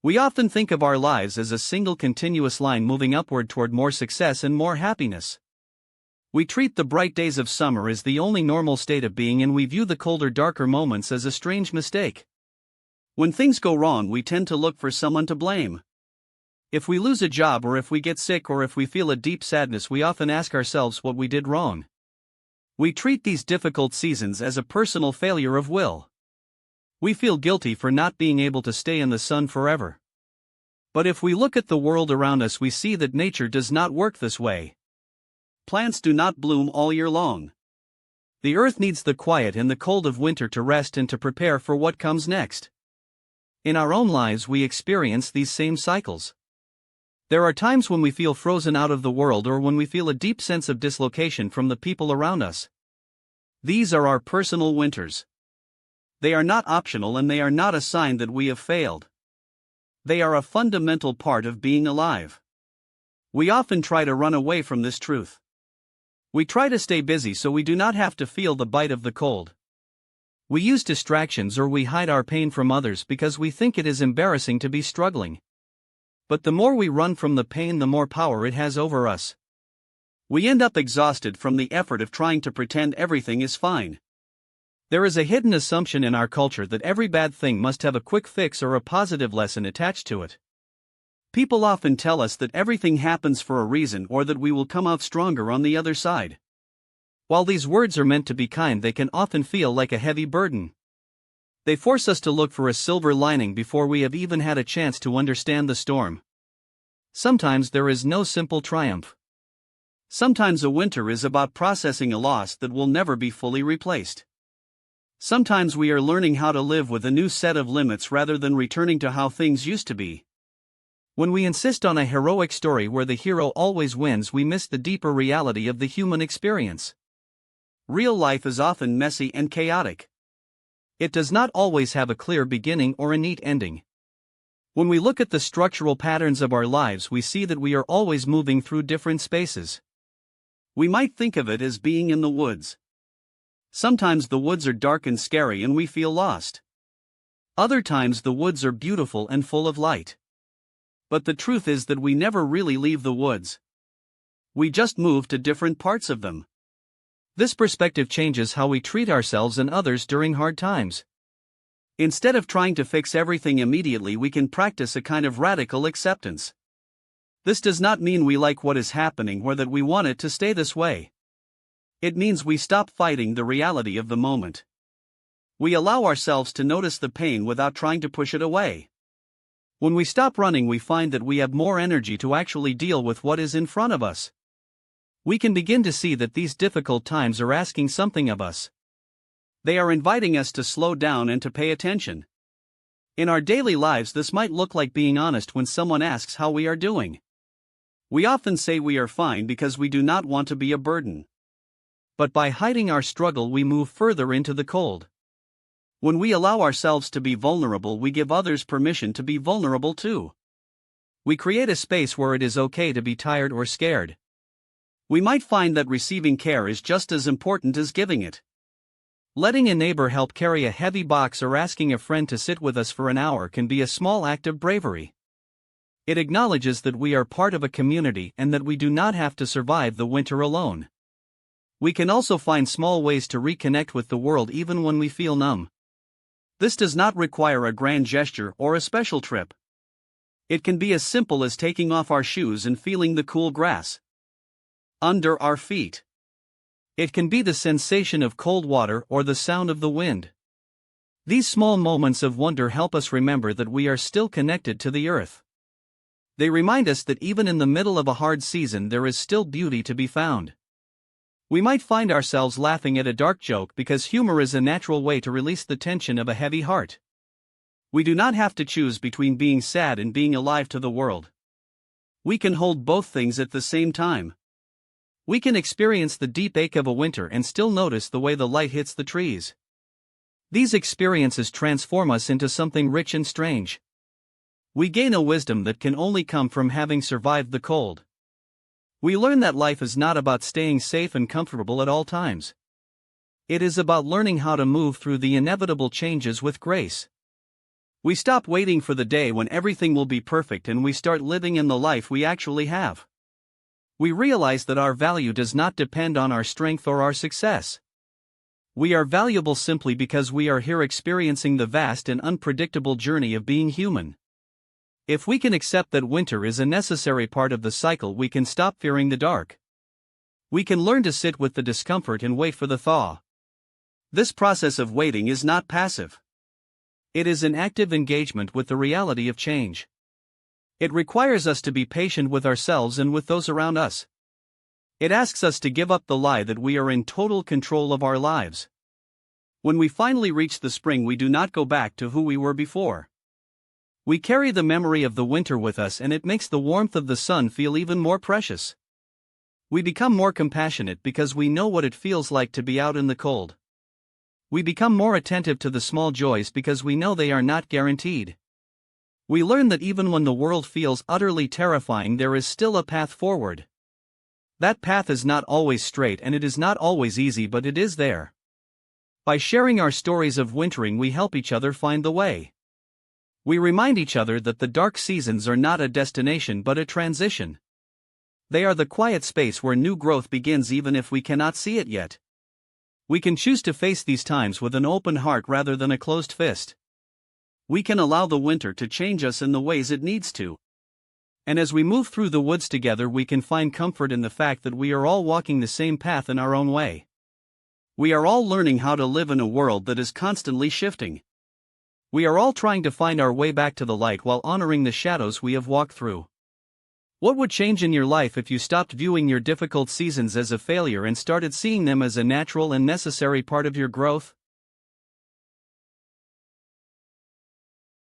We often think of our lives as a single continuous line moving upward toward more success and more happiness. We treat the bright days of summer as the only normal state of being, and we view the colder, darker moments as a strange mistake. When things go wrong, we tend to look for someone to blame. If we lose a job, or if we get sick, or if we feel a deep sadness, we often ask ourselves what we did wrong. We treat these difficult seasons as a personal failure of will. We feel guilty for not being able to stay in the sun forever. But if we look at the world around us, we see that nature does not work this way. Plants do not bloom all year long. The earth needs the quiet and the cold of winter to rest and to prepare for what comes next. In our own lives, we experience these same cycles. There are times when we feel frozen out of the world, or when we feel a deep sense of dislocation from the people around us. These are our personal winters. They are not optional, and they are not a sign that we have failed. They are a fundamental part of being alive. We often try to run away from this truth. We try to stay busy so we do not have to feel the bite of the cold. We use distractions, or we hide our pain from others because we think it is embarrassing to be struggling. But the more we run from the pain, the more power it has over us. We end up exhausted from the effort of trying to pretend everything is fine. There is a hidden assumption in our culture that every bad thing must have a quick fix or a positive lesson attached to it. People often tell us that everything happens for a reason, or that we will come out stronger on the other side. While these words are meant to be kind, they can often feel like a heavy burden. They force us to look for a silver lining before we have even had a chance to understand the storm. Sometimes there is no simple triumph. Sometimes a winter is about processing a loss that will never be fully replaced. Sometimes we are learning how to live with a new set of limits rather than returning to how things used to be. When we insist on a heroic story where the hero always wins, we miss the deeper reality of the human experience. Real life is often messy and chaotic. It does not always have a clear beginning or a neat ending. When we look at the structural patterns of our lives, we see that we are always moving through different spaces. We might think of it as being in the woods. Sometimes the woods are dark and scary and we feel lost. Other times the woods are beautiful and full of light. But the truth is that we never really leave the woods. We just move to different parts of them. This perspective changes how we treat ourselves and others during hard times. Instead of trying to fix everything immediately, we can practice a kind of radical acceptance. This does not mean we like what is happening or that we want it to stay this way. It means we stop fighting the reality of the moment. We allow ourselves to notice the pain without trying to push it away. When we stop running, we find that we have more energy to actually deal with what is in front of us. We can begin to see that these difficult times are asking something of us. They are inviting us to slow down and to pay attention. In our daily lives, this might look like being honest when someone asks how we are doing. We often say we are fine because we do not want to be a burden. But by hiding our struggle, we move further into the cold. When we allow ourselves to be vulnerable, we give others permission to be vulnerable too. We create a space where it is okay to be tired or scared. We might find that receiving care is just as important as giving it. Letting a neighbor help carry a heavy box or asking a friend to sit with us for an hour can be a small act of bravery. It acknowledges that we are part of a community and that we do not have to survive the winter alone. We can also find small ways to reconnect with the world even when we feel numb. This does not require a grand gesture or a special trip. It can be as simple as taking off our shoes and feeling the cool grass under our feet. It can be the sensation of cold water or the sound of the wind. These small moments of wonder help us remember that we are still connected to the earth. They remind us that even in the middle of a hard season, there is still beauty to be found. We might find ourselves laughing at a dark joke because humor is a natural way to release the tension of a heavy heart. We do not have to choose between being sad and being alive to the world. We can hold both things at the same time. We can experience the deep ache of a winter and still notice the way the light hits the trees. These experiences transform us into something rich and strange. We gain a wisdom that can only come from having survived the cold. We learn that life is not about staying safe and comfortable at all times. It is about learning how to move through the inevitable changes with grace. We stop waiting for the day when everything will be perfect and we start living in the life we actually have. We realize that our value does not depend on our strength or our success. We are valuable simply because we are here experiencing the vast and unpredictable journey of being human. If we can accept that winter is a necessary part of the cycle, we can stop fearing the dark. We can learn to sit with the discomfort and wait for the thaw. This process of waiting is not passive. It is an active engagement with the reality of change. It requires us to be patient with ourselves and with those around us. It asks us to give up the lie that we are in total control of our lives. When we finally reach the spring, we do not go back to who we were before. We carry the memory of the winter with us, and it makes the warmth of the sun feel even more precious. We become more compassionate because we know what it feels like to be out in the cold. We become more attentive to the small joys because we know they are not guaranteed. We learn that even when the world feels utterly terrifying, there is still a path forward. That path is not always straight and it is not always easy, but it is there. By sharing our stories of wintering, we help each other find the way. We remind each other that the dark seasons are not a destination but a transition. They are the quiet space where new growth begins, even if we cannot see it yet. We can choose to face these times with an open heart rather than a closed fist. We can allow the winter to change us in the ways it needs to. And as we move through the woods together, we can find comfort in the fact that we are all walking the same path in our own way. We are all learning how to live in a world that is constantly shifting. We are all trying to find our way back to the light while honoring the shadows we have walked through. What would change in your life if you stopped viewing your difficult seasons as a failure and started seeing them as a natural and necessary part of your growth?